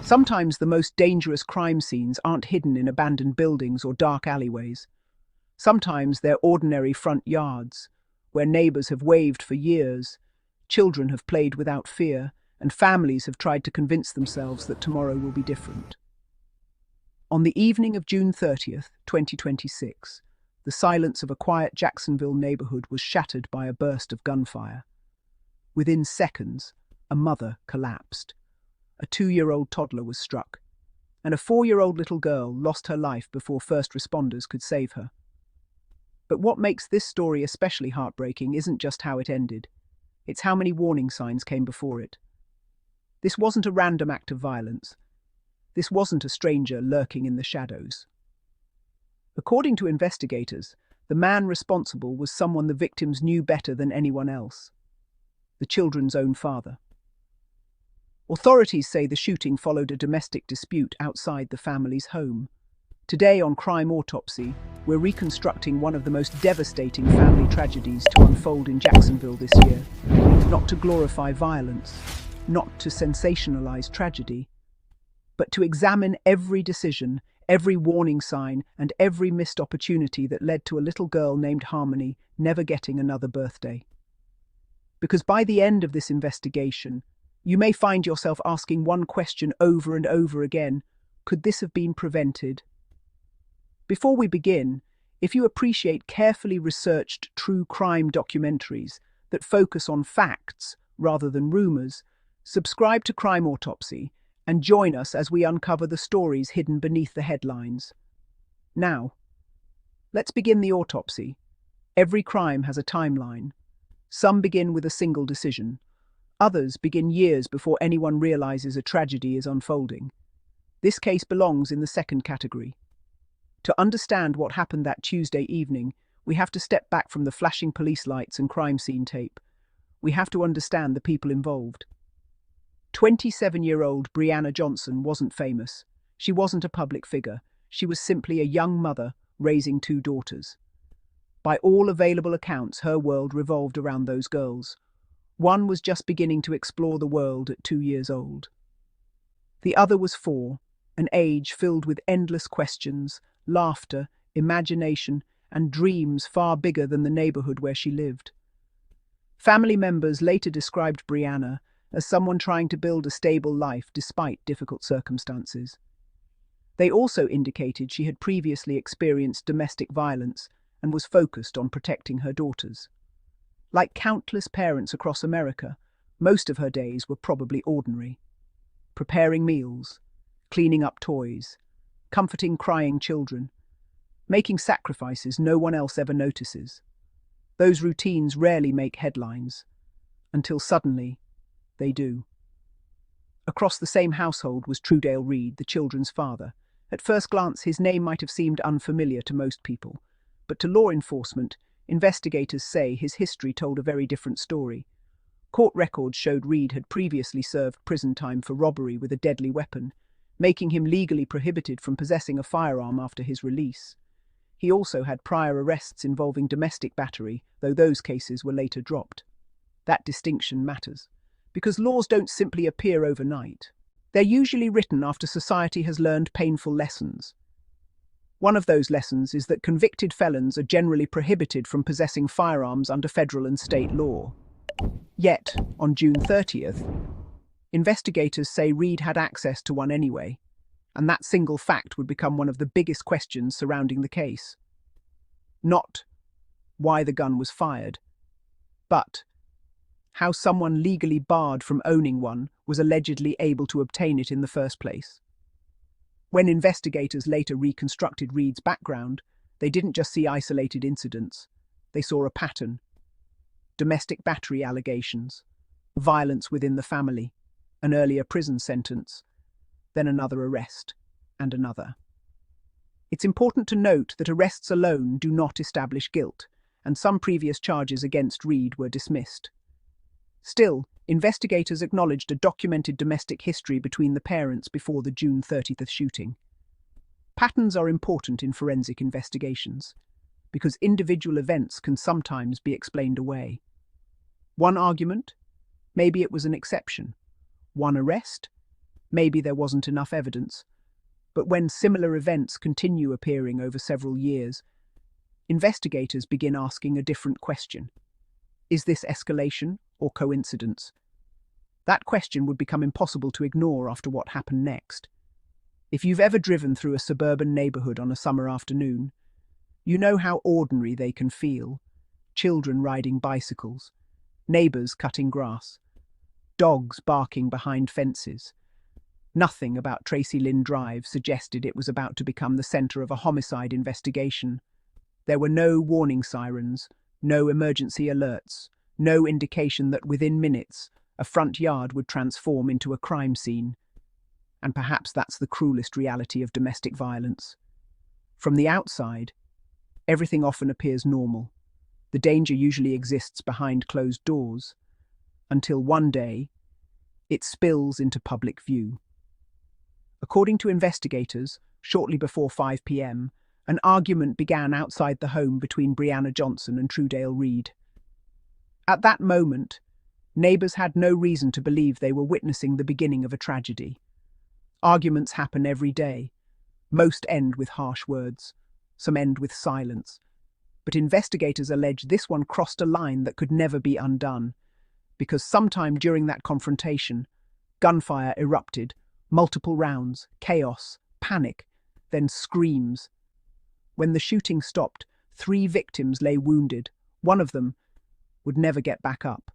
Sometimes the most dangerous crime scenes aren't hidden in abandoned buildings or dark alleyways. Sometimes they're ordinary front yards, where neighbors have waved for years, children have played without fear, and families have tried to convince themselves that tomorrow will be different. On the evening of June 30th, 2026, the silence of a quiet Jacksonville neighborhood was shattered by a burst of gunfire. Within seconds, a mother collapsed. A 2-year-old toddler was struck, and a 4-year-old little girl lost her life before first responders could save her. But what makes this story especially heartbreaking isn't just how it ended, it's how many warning signs came before it. This wasn't a random act of violence. This wasn't a stranger lurking in the shadows. According to investigators, the man responsible was someone the victims knew better than anyone else: the children's own father. Authorities say the shooting followed a domestic dispute outside the family's home. Today on Crime Autopsy, we're reconstructing one of the most devastating family tragedies to unfold in Jacksonville this year. Not to glorify violence, not to sensationalize tragedy, but to examine every decision, every warning sign, and every missed opportunity that led to a little girl named Harmony never getting another birthday. Because by the end of this investigation, you may find yourself asking one question over and over again: could this have been prevented? Before we begin, if you appreciate carefully researched true crime documentaries that focus on facts rather than rumors, subscribe to Crime Autopsy and join us as we uncover the stories hidden beneath the headlines. Now, let's begin the autopsy. Every crime has a timeline. Some begin with a single decision. Others begin years before anyone realizes a tragedy is unfolding. This case belongs in the second category. To understand what happened that Tuesday evening, we have to step back from the flashing police lights and crime scene tape. We have to understand the people involved. 27-year-old Brianna Johnson wasn't famous. She wasn't a public figure. She was simply a young mother raising 2 daughters. By all available accounts, her world revolved around those girls. One was just beginning to explore the world at 2 years old. The other was 4, an age filled with endless questions, laughter, imagination, and dreams far bigger than the neighborhood where she lived. Family members later described Brianna as someone trying to build a stable life despite difficult circumstances. They also indicated she had previously experienced domestic violence and was focused on protecting her daughters. Like countless parents across America, most of her days were probably ordinary: preparing meals, cleaning up toys, comforting crying children, making sacrifices no one else ever notices. Those routines rarely make headlines, until suddenly, they do. Across the same household was Trudale Reed, the children's father. At first glance, his name might have seemed unfamiliar to most people, but to law enforcement, investigators say his history told a very different story. Court records showed Reed had previously served prison time for robbery with a deadly weapon, making him legally prohibited from possessing a firearm after his release. He also had prior arrests involving domestic battery, though those cases were later dropped. That distinction matters, because laws don't simply appear overnight. They're usually written after society has learned painful lessons. One of those lessons is that convicted felons are generally prohibited from possessing firearms under federal and state law. Yet, on June 30th, investigators say Reed had access to one anyway, and that single fact would become one of the biggest questions surrounding the case. Not why the gun was fired, but how someone legally barred from owning one was allegedly able to obtain it in the first place. When investigators later reconstructed Reed's background, they didn't just see isolated incidents. They saw a pattern: domestic battery allegations, violence within the family, an earlier prison sentence, then another arrest, and another. It's important to note that arrests alone do not establish guilt, and some previous charges against Reed were dismissed. Still, investigators acknowledged a documented domestic history between the parents before the June 30th shooting. Patterns are important in forensic investigations, because individual events can sometimes be explained away. One argument? Maybe it was an exception. One arrest? Maybe there wasn't enough evidence. But when similar events continue appearing over several years, investigators begin asking a different question. Is this escalation or coincidence? That question would become impossible to ignore after what happened next. If you've ever driven through a suburban neighborhood on a summer afternoon, you know how ordinary they can feel. Children riding bicycles, neighbors cutting grass, dogs barking behind fences. Nothing about Tracy Lynn Drive suggested it was about to become the center of a homicide investigation. There were no warning sirens, no emergency alerts, no indication that within minutes a front yard would transform into a crime scene. And perhaps that's the cruelest reality of domestic violence. From the outside, everything often appears normal. The danger usually exists behind closed doors, until one day, it spills into public view. According to investigators, shortly before 5 p.m., an argument began outside the home between Brianna Johnson and Trudale Reed. At that moment, neighbors had no reason to believe they were witnessing the beginning of a tragedy. Arguments happen every day. Most end with harsh words. Some end with silence. But investigators allege this one crossed a line that could never be undone, because sometime during that confrontation, gunfire erupted, multiple rounds, chaos, panic, then screams. When the shooting stopped, 3 victims lay wounded. One of them would never get back up.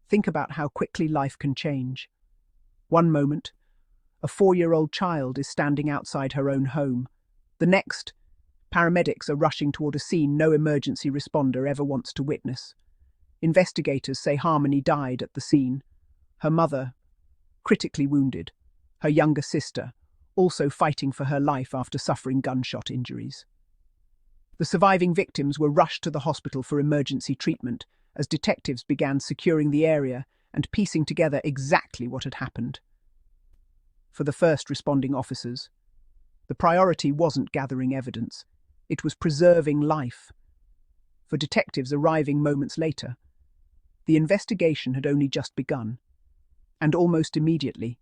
Think about how quickly life can change. One moment, a 4-year-old child is standing outside her own home. The next, paramedics are rushing toward a scene no emergency responder ever wants to witness. Investigators say Harmony died at the scene. Her mother, critically wounded. Her younger sister, also fighting for her life after suffering gunshot injuries. The surviving victims were rushed to the hospital for emergency treatment as detectives began securing the area and piecing together exactly what had happened. For the first responding officers, the priority wasn't gathering evidence, it was preserving life. For detectives arriving moments later, the investigation had only just begun, and almost immediately,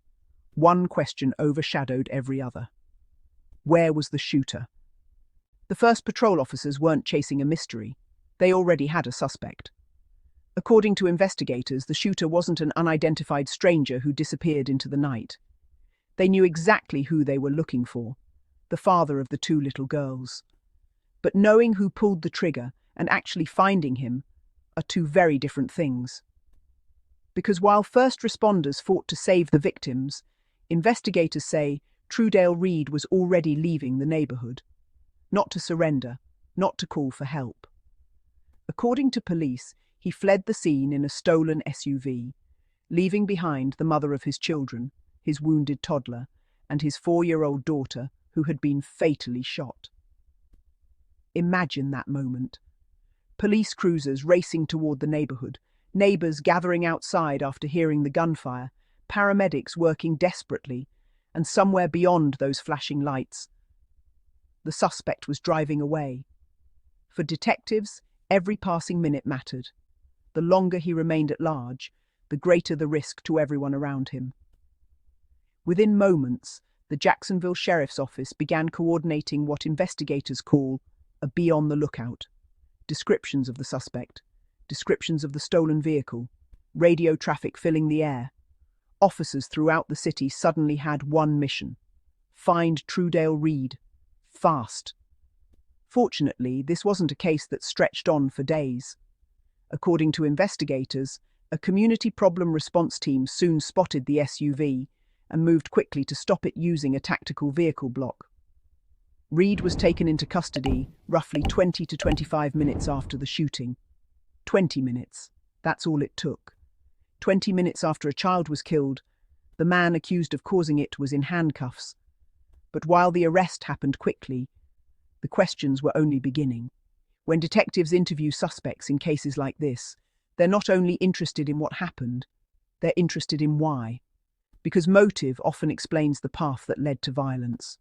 one question overshadowed every other. Where was the shooter? The first patrol officers weren't chasing a mystery, they already had a suspect. According to investigators, the shooter wasn't an unidentified stranger who disappeared into the night. They knew exactly who they were looking for, the father of the 2 little girls. But knowing who pulled the trigger and actually finding him are 2 very different things. Because while first responders fought to save the victims, investigators say Trudale Reed was already leaving the neighborhood. Not to surrender, not to call for help. According to police, he fled the scene in a stolen SUV, leaving behind the mother of his children, his wounded toddler, and his 4-year-old daughter, who had been fatally shot. Imagine that moment. Police cruisers racing toward the neighborhood, neighbors gathering outside after hearing the gunfire, paramedics working desperately, and somewhere beyond those flashing lights, the suspect was driving away. For detectives, every passing minute mattered. The longer he remained at large, the greater the risk to everyone around him. Within moments, the Jacksonville Sheriff's Office began coordinating what investigators call a be on the lookout. Descriptions of the suspect, descriptions of the stolen vehicle, radio traffic filling the air. Officers throughout the city suddenly had one mission: find Trudale Reed. Fast. Fortunately, this wasn't a case that stretched on for days. According to investigators, a community problem response team soon spotted the SUV and moved quickly to stop it using a tactical vehicle block. Reed was taken into custody roughly 20 to 25 minutes after the shooting. 20 minutes. That's all it took. 20 minutes after a child was killed, the man accused of causing it was in handcuffs. But while the arrest happened quickly, the questions were only beginning. When detectives interview suspects in cases like this, they're not only interested in what happened, they're interested in why. Because motive often explains the path that led to violence.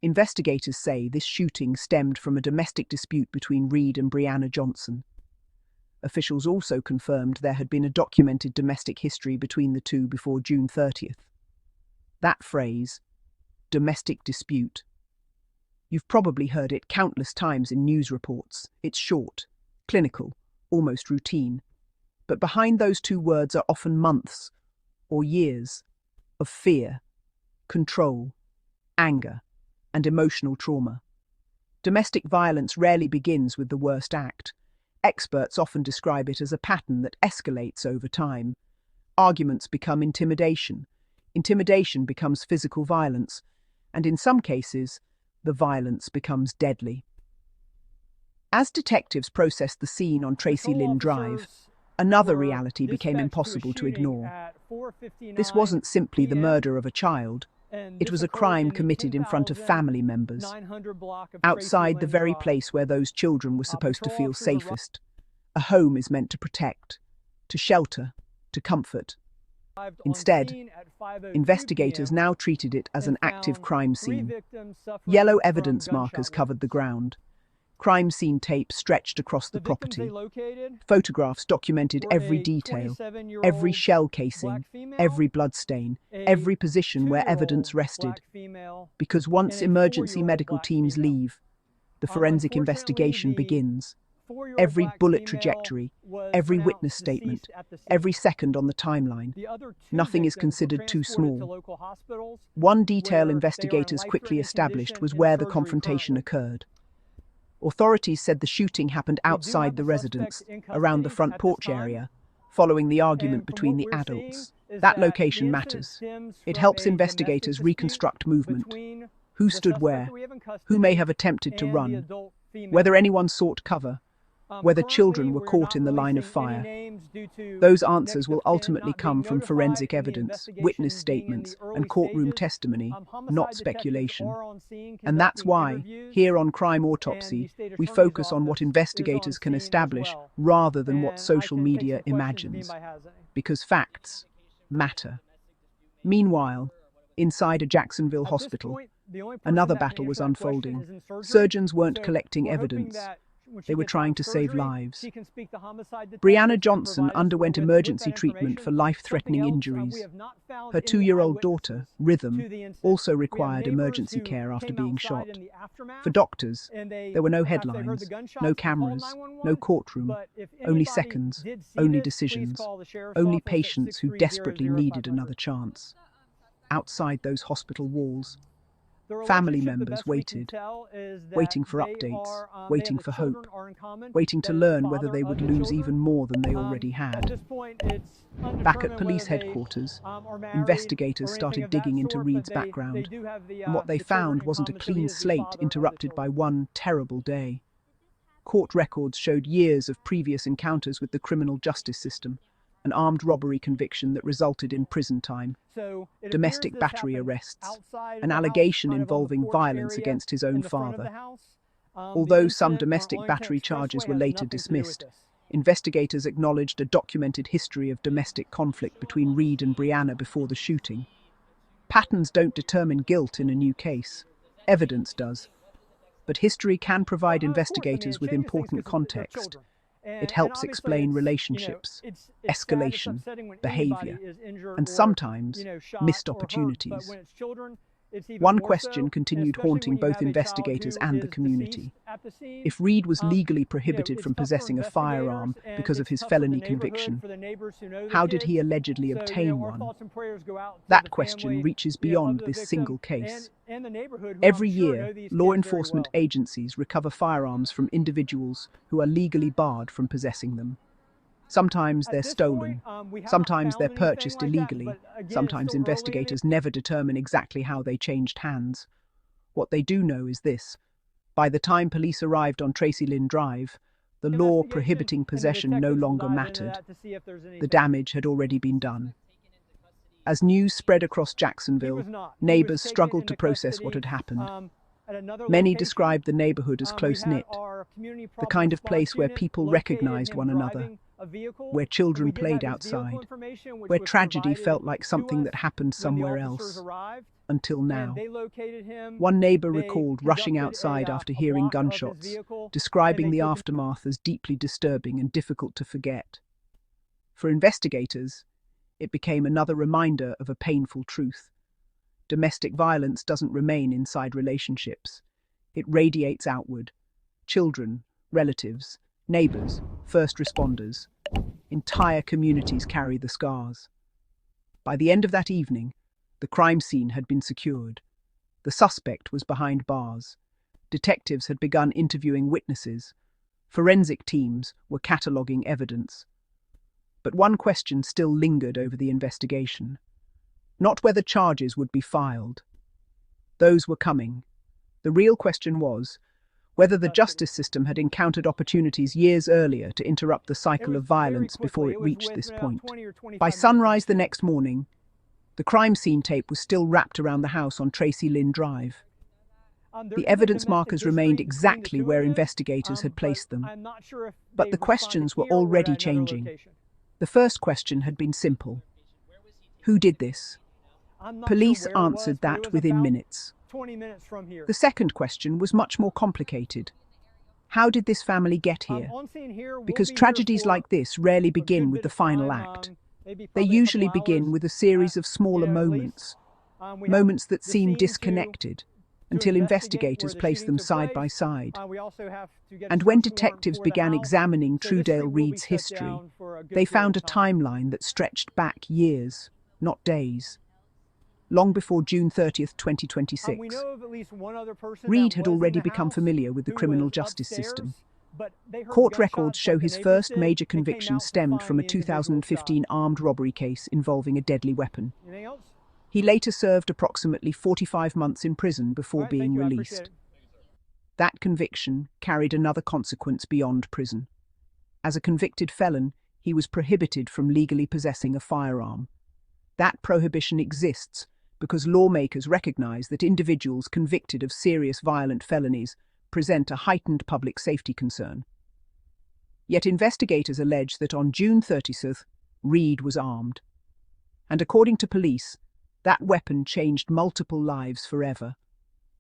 Investigators say this shooting stemmed from a domestic dispute between Reed and Brianna Johnson. Officials also confirmed there had been a documented domestic history between the two before June 30th. That phrase, domestic dispute, you've probably heard it countless times in news reports. It's short, clinical, almost routine. But behind those two words are often months or years of fear, control, anger, and emotional trauma. Domestic violence rarely begins with the worst act. Experts often describe it as a pattern that escalates over time. Arguments become intimidation. Intimidation becomes physical violence. And in some cases, the violence becomes deadly. As detectives processed the scene on Tracy Lynn Drive, another reality became impossible to ignore. This wasn't simply the murder of a child. It was a crime committed in front of family members, outside the very place where those children were supposed to feel safest. A home is meant to protect, to shelter, to comfort. Instead, investigators now treated it as an active crime scene. Yellow evidence markers covered the ground. Crime scene tape stretched across the property. Photographs documented every detail, every shell casing, every bloodstain, every position where evidence rested. Because once emergency medical teams leave, the forensic investigation begins. Every bullet trajectory, every witness statement, every second on the timeline. Nothing is considered too small. One detail investigators quickly established was where the confrontation occurred. Authorities said the shooting happened outside the residence, around the front porch area, following the argument between the adults. That location matters. It helps investigators reconstruct movement. Who stood where? Who may have attempted to run? Whether anyone sought cover? Whether children were caught in the line of fire? Those answers will ultimately come from forensic evidence, witness statements, and courtroom testimony, not speculation. And that's why, here on Crime Autopsy, we focus on what investigators can establish rather than what social media imagines. Because facts matter. Meanwhile, inside a Jacksonville hospital, another battle was unfolding. Surgeons weren't collecting evidence. They were trying to save lives. Brianna Johnson underwent emergency treatment for life-threatening injuries. Her 2-year-old daughter, Rhythm, also required emergency care after being shot. For doctors, there were no headlines, no cameras, no courtroom, only seconds, only decisions, only patients who desperately needed another chance. Outside those hospital walls, family members waited, waiting for updates, waiting for hope, waiting to learn whether they would lose even more than they already had. Back at police headquarters, investigators started digging into Reed's background, and what they found wasn't a clean slate interrupted by one terrible day. Court records showed years of previous encounters with the criminal justice system, an armed robbery conviction that resulted in prison time, domestic battery arrests, an allegation involving violence against his own father. Although some domestic battery charges were later dismissed, investigators acknowledged a documented history of domestic conflict between Reed and Brianna before the shooting. Patterns don't determine guilt in a new case. Evidence does. But history can provide investigators with important context. It helps explain relationships, escalation, behavior, and sometimes missed opportunities. One question continued haunting both investigators and the community. If Reed was legally prohibited from possessing a firearm because of his felony conviction, how did he allegedly obtain one? That question reaches beyond this single case. Every year, law enforcement agencies recover firearms from individuals who are legally barred from possessing them. Sometimes they're stolen, sometimes they're purchased illegally, sometimes investigators never determine exactly how they changed hands. What they do know is this: by the time police arrived on Tracy Lynn Drive, the law prohibiting possession no longer mattered. The damage had already been done. As news spread across Jacksonville, neighbors struggled to process what had happened. Many described the neighborhood as close-knit, the kind of place where people recognized one another, where children played outside, where tragedy felt like something that happened somewhere else. Until now. One neighbor recalled rushing outside after hearing gunshots, describing the aftermath as deeply disturbing and difficult to forget. For investigators, it became another reminder of a painful truth. Domestic violence doesn't remain inside relationships. It radiates outward. Children, relatives, neighbors, first responders. Entire communities carry the scars. By the end of that evening, the crime scene had been secured. The suspect was behind bars. Detectives had begun interviewing witnesses. Forensic teams were cataloguing evidence. But one question still lingered over the investigation. Not whether charges would be filed. Those were coming. The real question was whether the justice system had encountered opportunities years earlier to interrupt the cycle of violence before it reached this point. By sunrise the next morning, the crime scene tape was still wrapped around the house on Tracy Lynn Drive. The evidence markers remained exactly where investigators had placed them. But the questions were already changing. The first question had been simple. Who did this? Police answered that within minutes. The second question was much more complicated. How did this family get here? Because tragedies like this rarely begin with the final act. They usually begin with a series of smaller moments, moments that seem disconnected, until investigators place them side by side. And when detectives began examining Trudale Reed's history, they found a timeline that stretched back years, not days. Long before June 30th, 2026. Reed had already become familiar with the criminal justice system. Court records show his first major conviction stemmed from a 2015 armed robbery case involving a deadly weapon. He later served approximately 45 months in prison before being released. That conviction carried another consequence beyond prison. As a convicted felon, he was prohibited from legally possessing a firearm. That prohibition exists because lawmakers recognize that individuals convicted of serious violent felonies present a heightened public safety concern. Yet investigators allege that on June 30th, Reed was armed. And according to police, that weapon changed multiple lives forever.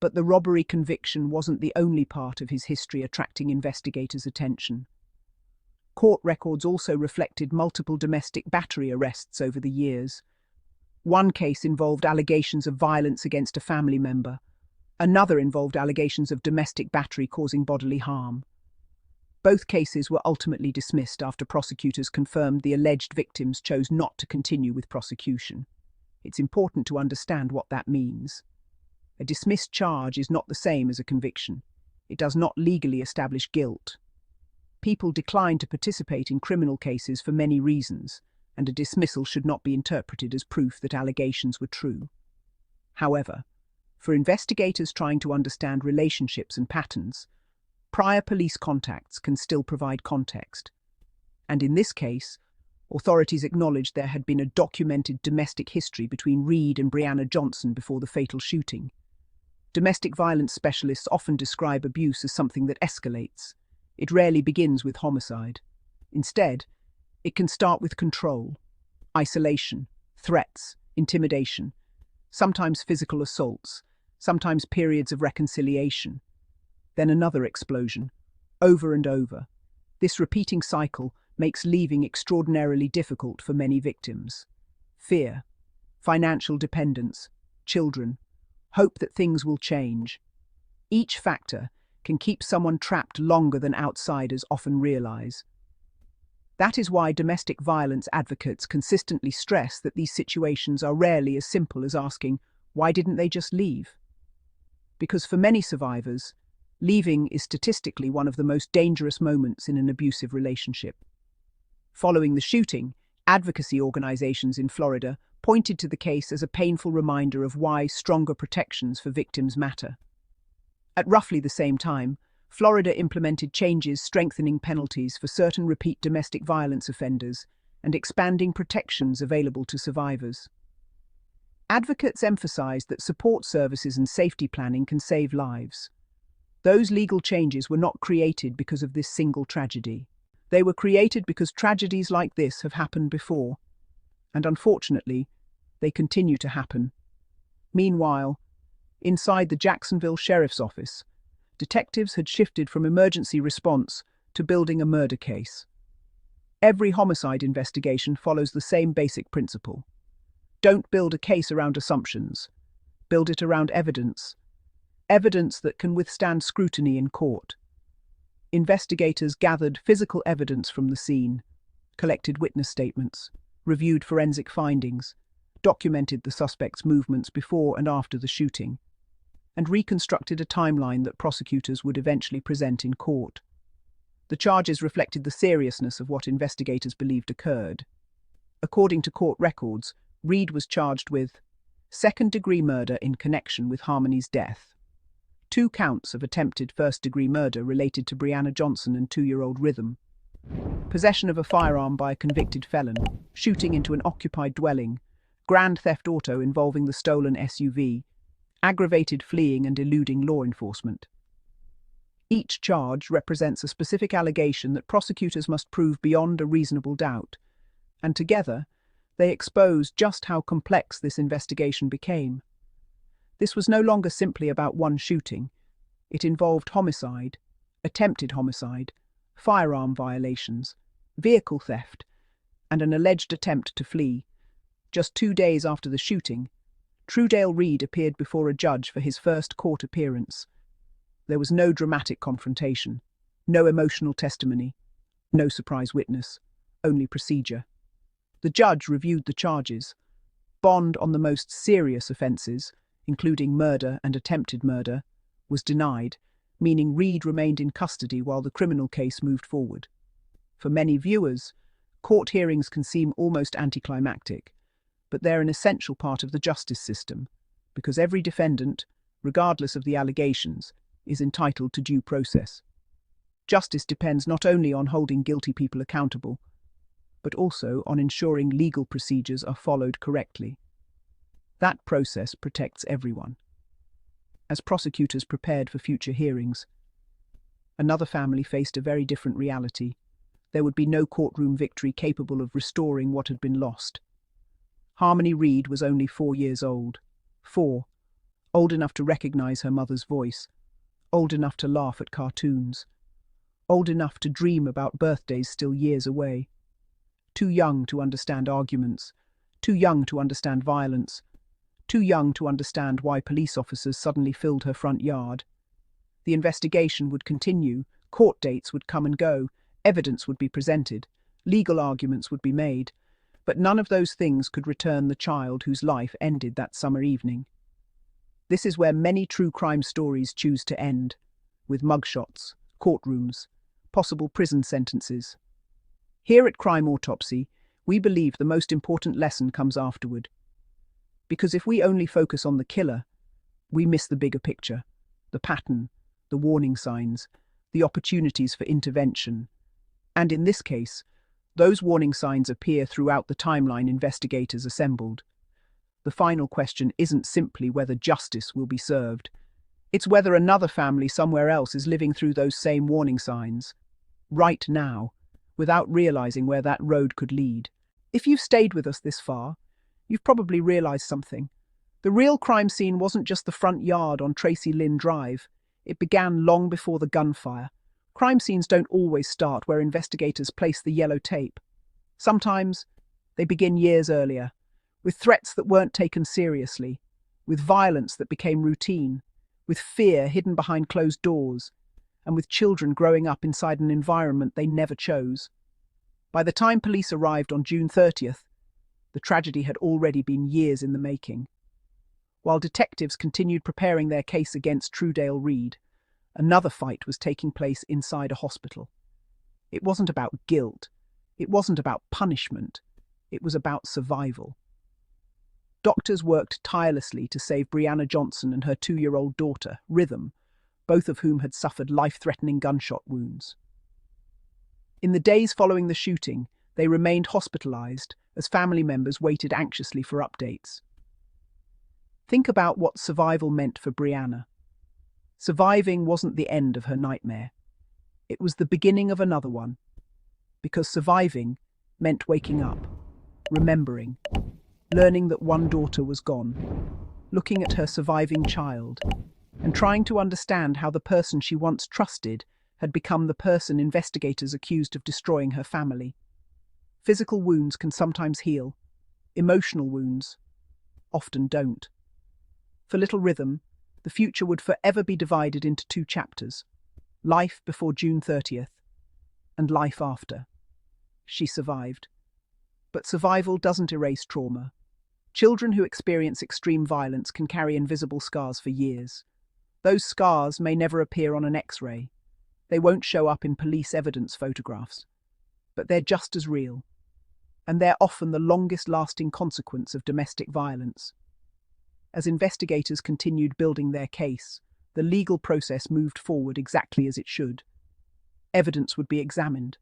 But the robbery conviction wasn't the only part of his history attracting investigators' attention. Court records also reflected multiple domestic battery arrests over the years. One case involved allegations of violence against a family member. Another involved allegations of domestic battery causing bodily harm. Both cases were ultimately dismissed after prosecutors confirmed the alleged victims chose not to continue with prosecution. It's important to understand what that means. A dismissed charge is not the same as a conviction. It does not legally establish guilt. People decline to participate in criminal cases for many reasons, and a dismissal should not be interpreted as proof that allegations were true. However, for investigators trying to understand relationships and patterns, prior police contacts can still provide context. And in this case, authorities acknowledged there had been a documented domestic history between Reed and Brianna Johnson before the fatal shooting. Domestic violence specialists often describe abuse as something that escalates. It rarely begins with homicide. Instead, it can start with control, isolation, threats, intimidation, sometimes physical assaults, sometimes periods of reconciliation. Then another explosion, over and over. This repeating cycle makes leaving extraordinarily difficult for many victims. Fear, financial dependence, children, hope that things will change. Each factor can keep someone trapped longer than outsiders often realize. That is why domestic violence advocates consistently stress that these situations are rarely as simple as asking, why didn't they just leave? Because for many survivors, leaving is statistically one of the most dangerous moments in an abusive relationship. Following the shooting, advocacy organizations in Florida pointed to the case as a painful reminder of why stronger protections for victims matter. At roughly the same time, Florida implemented changes strengthening penalties for certain repeat domestic violence offenders and expanding protections available to survivors. Advocates emphasized that support services and safety planning can save lives. Those legal changes were not created because of this single tragedy. They were created because tragedies like this have happened before, and unfortunately, they continue to happen. Meanwhile, inside the Jacksonville Sheriff's Office, detectives had shifted from emergency response to building a murder case. Every homicide investigation follows the same basic principle. Don't build a case around assumptions. build it around evidence. Evidence that can withstand scrutiny in court. Investigators gathered physical evidence from the scene, collected witness statements, reviewed forensic findings, documented the suspect's movements before and after the shooting, and reconstructed a timeline that prosecutors would eventually present in court. The charges reflected the seriousness of what investigators believed occurred. According to court records, Reed was charged with second-degree murder in connection with Harmony's death, 2 counts of attempted first-degree murder related to Brianna Johnson and 2-year-old Rhythm, possession of a firearm by a convicted felon, shooting into an occupied dwelling, grand theft auto involving the stolen SUV, aggravated fleeing and eluding law enforcement. Each charge represents a specific allegation that prosecutors must prove beyond a reasonable doubt, and together, they expose just how complex this investigation became. This was no longer simply about one shooting. It involved homicide, attempted homicide, firearm violations, vehicle theft, and an alleged attempt to flee. Just 2 days after the shooting, Trudale Reed appeared before a judge for his first court appearance. There was no dramatic confrontation, no emotional testimony, no surprise witness, only procedure. The judge reviewed the charges. Bond on the most serious offences, including murder and attempted murder, was denied, meaning Reed remained in custody while the criminal case moved forward. For many viewers, court hearings can seem almost anticlimactic, but they're an essential part of the justice system, because every defendant, regardless of the allegations, is entitled to due process. Justice depends not only on holding guilty people accountable, but also on ensuring legal procedures are followed correctly. That process protects everyone. As prosecutors prepared for future hearings, another family faced a very different reality. There would be no courtroom victory capable of restoring what had been lost. Harmony Reed was only 4 years old. 4, old enough to recognize her mother's voice, old enough to laugh at cartoons, old enough to dream about birthdays still years away. Too young to understand arguments, too young to understand violence, too young to understand why police officers suddenly filled her front yard. The investigation would continue, court dates would come and go, evidence would be presented, legal arguments would be made, but none of those things could return the child whose life ended that summer evening. This is where many true crime stories choose to end, with mugshots, courtrooms, possible prison sentences. Here at Crime Autopsy, we believe the most important lesson comes afterward. Because if we only focus on the killer, we miss the bigger picture, the pattern, the warning signs, the opportunities for intervention. And in this case, those warning signs appear throughout the timeline investigators assembled. The final question isn't simply whether justice will be served. It's whether another family somewhere else is living through those same warning signs, right now, without realizing where that road could lead. If you've stayed with us this far, you've probably realized something. The real crime scene wasn't just the front yard on Tracy Lynn Drive. It began long before the gunfire. Crime scenes don't always start where investigators place the yellow tape. Sometimes they begin years earlier, with threats that weren't taken seriously, with violence that became routine, with fear hidden behind closed doors, and with children growing up inside an environment they never chose. By the time police arrived on June 30th, the tragedy had already been years in the making. While detectives continued preparing their case against Trudale Reed, another fight was taking place inside a hospital. It wasn't about guilt. It wasn't about punishment. It was about survival. Doctors worked tirelessly to save Brianna Johnson and her 2-year-old daughter, Rhythm, both of whom had suffered life-threatening gunshot wounds. In the days following the shooting, they remained hospitalized as family members waited anxiously for updates. Think about what survival meant for Brianna. Surviving wasn't the end of her nightmare. It was the beginning of another one. Because surviving meant waking up, remembering, learning that one daughter was gone, looking at her surviving child, and trying to understand how the person she once trusted had become the person investigators accused of destroying her family. Physical wounds can sometimes heal. Emotional wounds often don't. For little Rhythm, the future would forever be divided into two chapters: life before June 30th and life after. She survived. But survival doesn't erase trauma. Children who experience extreme violence can carry invisible scars for years. Those scars may never appear on an X-ray. They won't show up in police evidence photographs. But they're just as real. And they're often the longest-lasting consequence of domestic violence. As investigators continued building their case, the legal process moved forward exactly as it should. Evidence would be examined,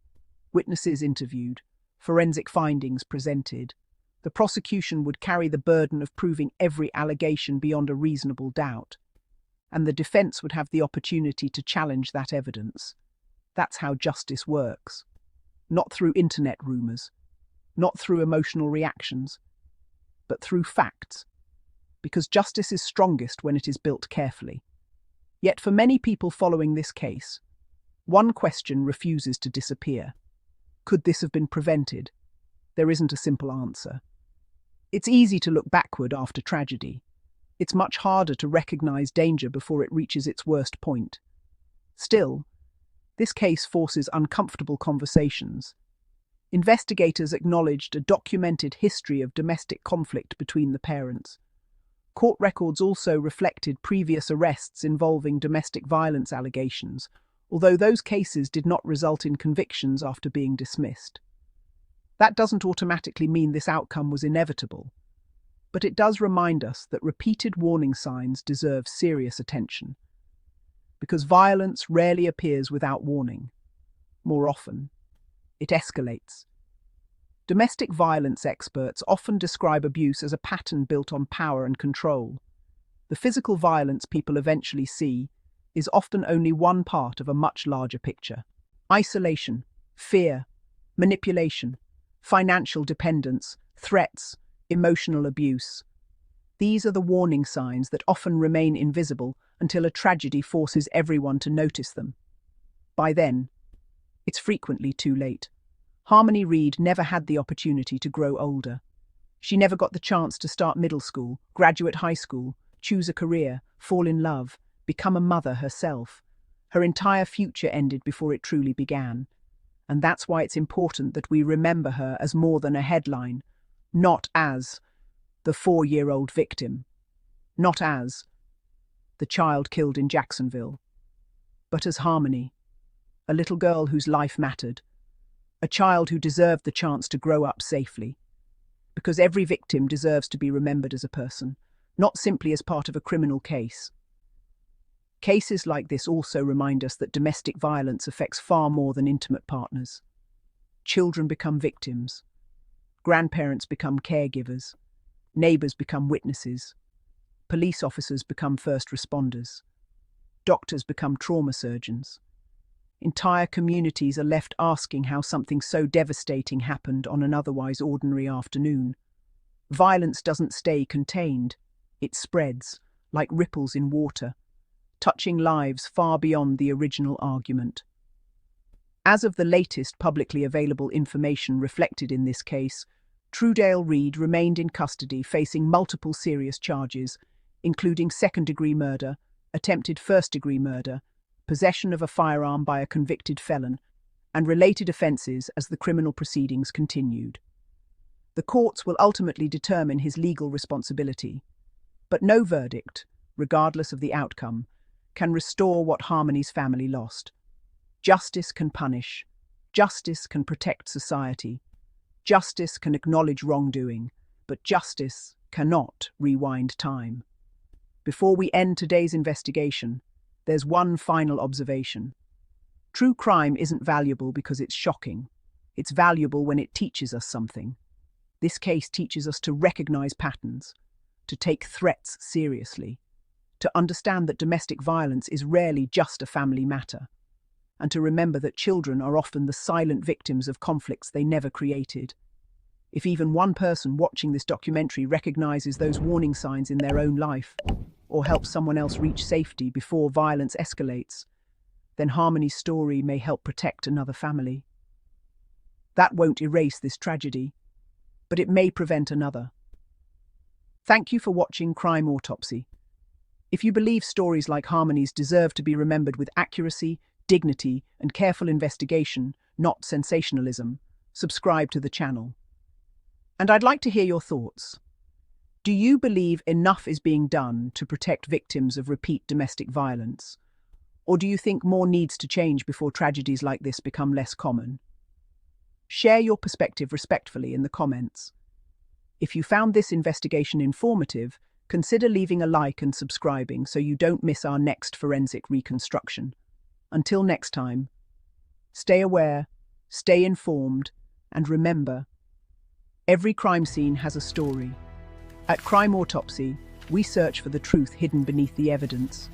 witnesses interviewed, forensic findings presented. The prosecution would carry the burden of proving every allegation beyond a reasonable doubt, and the defense would have the opportunity to challenge that evidence. That's how justice works. Not through internet rumors, not through emotional reactions, but through facts. Because justice is strongest when it is built carefully. Yet for many people following this case, one question refuses to disappear. Could this have been prevented? There isn't a simple answer. It's easy to look backward after tragedy. It's much harder to recognize danger before it reaches its worst point. Still, this case forces uncomfortable conversations. Investigators acknowledged a documented history of domestic conflict between the parents. Court records also reflected previous arrests involving domestic violence allegations, although those cases did not result in convictions after being dismissed. That doesn't automatically mean this outcome was inevitable, but it does remind us that repeated warning signs deserve serious attention. Because violence rarely appears without warning. More often, it escalates. Domestic violence experts often describe abuse as a pattern built on power and control. The physical violence people eventually see is often only one part of a much larger picture. Isolation, fear, manipulation, financial dependence, threats, emotional abuse. These are the warning signs that often remain invisible until a tragedy forces everyone to notice them. By then, it's frequently too late. Harmony Reed never had the opportunity to grow older. She never got the chance to start middle school, graduate high school, choose a career, fall in love, become a mother herself. Her entire future ended before it truly began. And that's why it's important that we remember her as more than a headline, not as the 4-year-old victim, not as the child killed in Jacksonville, but as Harmony, a little girl whose life mattered, a child who deserved the chance to grow up safely. Because every victim deserves to be remembered as a person, not simply as part of a criminal case. Cases like this also remind us that domestic violence affects far more than intimate partners. Children become victims. Grandparents become caregivers. Neighbors become witnesses. Police officers become first responders. Doctors become trauma surgeons. Entire communities are left asking how something so devastating happened on an otherwise ordinary afternoon. Violence doesn't stay contained. It spreads, like ripples in water, touching lives far beyond the original argument. As of the latest publicly available information reflected in this case, Trudale Reed remained in custody facing multiple serious charges, including second-degree murder, attempted first-degree murder, possession of a firearm by a convicted felon, and related offences as the criminal proceedings continued. The courts will ultimately determine his legal responsibility, but no verdict, regardless of the outcome, can restore what Harmony's family lost. Justice can punish. Justice can protect society. Justice can acknowledge wrongdoing, but justice cannot rewind time. Before we end today's investigation, there's one final observation. True crime isn't valuable because it's shocking. It's valuable when it teaches us something. This case teaches us to recognize patterns, to take threats seriously, to understand that domestic violence is rarely just a family matter, and to remember that children are often the silent victims of conflicts they never created. If even one person watching this documentary recognizes those warning signs in their own life, or helps someone else reach safety before violence escalates, then Harmony's story may help protect another family. That won't erase this tragedy, but it may prevent another. Thank you for watching Crime Autopsy. If you believe stories like Harmony's deserve to be remembered with accuracy, dignity, and careful investigation, not sensationalism, subscribe to the channel. And I'd like to hear your thoughts. Do you believe enough is being done to protect victims of repeat domestic violence? Or do you think more needs to change before tragedies like this become less common? Share your perspective respectfully in the comments. If you found this investigation informative, consider leaving a like and subscribing so you don't miss our next forensic reconstruction. Until next time, stay aware, stay informed, and remember, every crime scene has a story. At Crime Autopsy, we search for the truth hidden beneath the evidence.